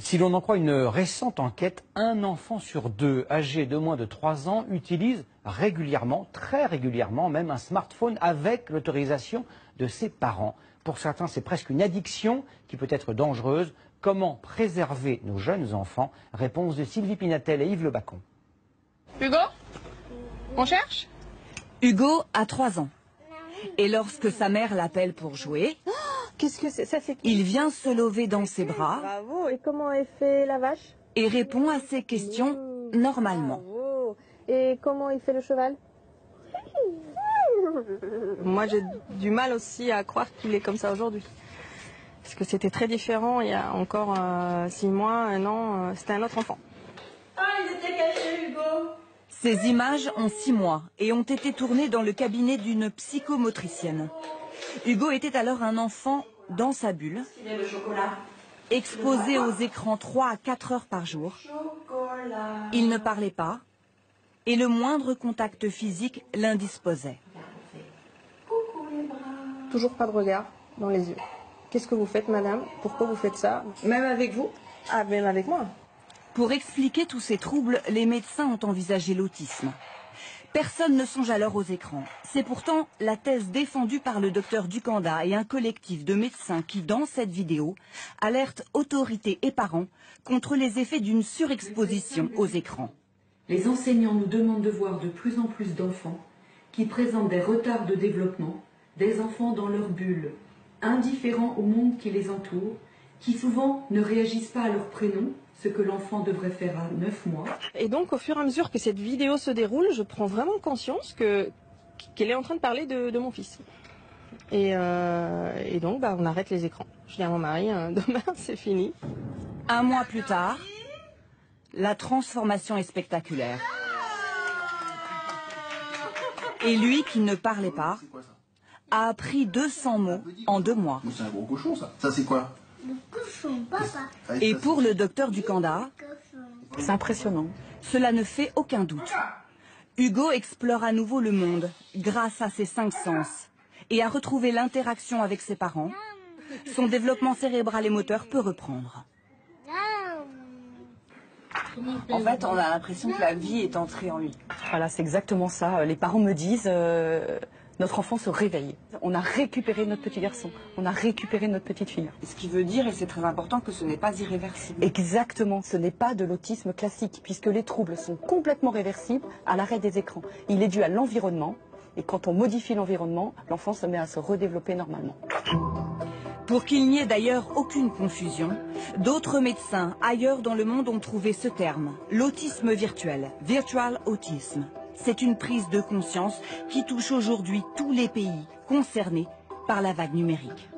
Si l'on en croit une récente enquête, un enfant sur deux âgé de moins de 3 ans utilise régulièrement, très régulièrement même, un smartphone avec l'autorisation de ses parents. Pour certains, c'est presque une addiction qui peut être dangereuse. Comment préserver nos jeunes enfants? Réponse de Sylvie Pinatel et Yves Le Bacon. Hugo, on cherche? Hugo a 3 ans. Et lorsque sa mère l'appelle pour jouer, Qu'est-ce que c'est? Ça, c'est qui? il vient se lever dans ses bras Bravo. Et comment elle fait la vache? et répond à ses questions normalement. Bravo. Et comment il fait le cheval? Moi, j'ai du mal aussi à croire qu'il est comme ça aujourd'hui. Parce que c'était très différent il y a encore 6 mois, 1 an. C'était un autre enfant. Ah, ils étaient cachés, Hugo. Ces images ont 6 mois et ont été tournées dans le cabinet d'une psychomotricienne. Hugo était alors un enfant dans sa bulle, Il est le chocolat. exposé aux écrans 3 à 4 heures par jour. Chocolat. Il ne parlait pas et le moindre contact physique l'indisposait. Coucou les bras. Toujours pas de regard dans les yeux. Qu'est-ce que vous faites, madame? Pourquoi vous faites ça? Même avec vous? Ah, même avec moi. Pour expliquer tous ces troubles, les médecins ont envisagé l'autisme. Personne ne songe alors aux écrans. C'est pourtant la thèse défendue par le docteur Ducanda et un collectif de médecins qui, dans cette vidéo, alertent autorités et parents contre les effets d'une surexposition aux écrans. Les enseignants nous demandent de voir de plus en plus d'enfants qui présentent des retards de développement, des enfants dans leur bulle, indifférents au monde qui les entoure, qui souvent ne réagissent pas à leur prénom, ce que l'enfant devrait faire à 9 mois. Et donc, au fur et à mesure que cette vidéo se déroule, je prends vraiment conscience qu'elle est en train de parler de mon fils. Et donc, on arrête les écrans. Je dis à mon mari, demain, c'est fini. 1 mois plus tard, la transformation est spectaculaire. Et lui, qui ne parlait pas, a appris 200 mots en 2 mois. C'est un gros cochon, ça. Ça, c'est quoi? Le cochon, papa. Et pour le docteur Ducanda, C'est impressionnant. cela ne fait aucun doute. Hugo explore à nouveau le monde grâce à ses 5 sens et a retrouvé l'interaction avec ses parents. Son développement cérébral et moteur peut reprendre. En fait, on a l'impression que la vie est entrée en lui. Voilà, c'est exactement ça. Les parents me disent, notre enfant se réveille. On a récupéré notre petit garçon, on a récupéré notre petite fille. Ce qui veut dire, et c'est très important, que ce n'est pas irréversible. Exactement, ce n'est pas de l'autisme classique, puisque les troubles sont complètement réversibles à l'arrêt des écrans. Il est dû à l'environnement, et quand on modifie l'environnement, l'enfant se met à se redévelopper normalement. Pour qu'il n'y ait d'ailleurs aucune confusion, d'autres médecins ailleurs dans le monde ont trouvé ce terme, l'autisme virtuel, virtual autism. C'est une prise de conscience qui touche aujourd'hui tous les pays concernés par la vague numérique.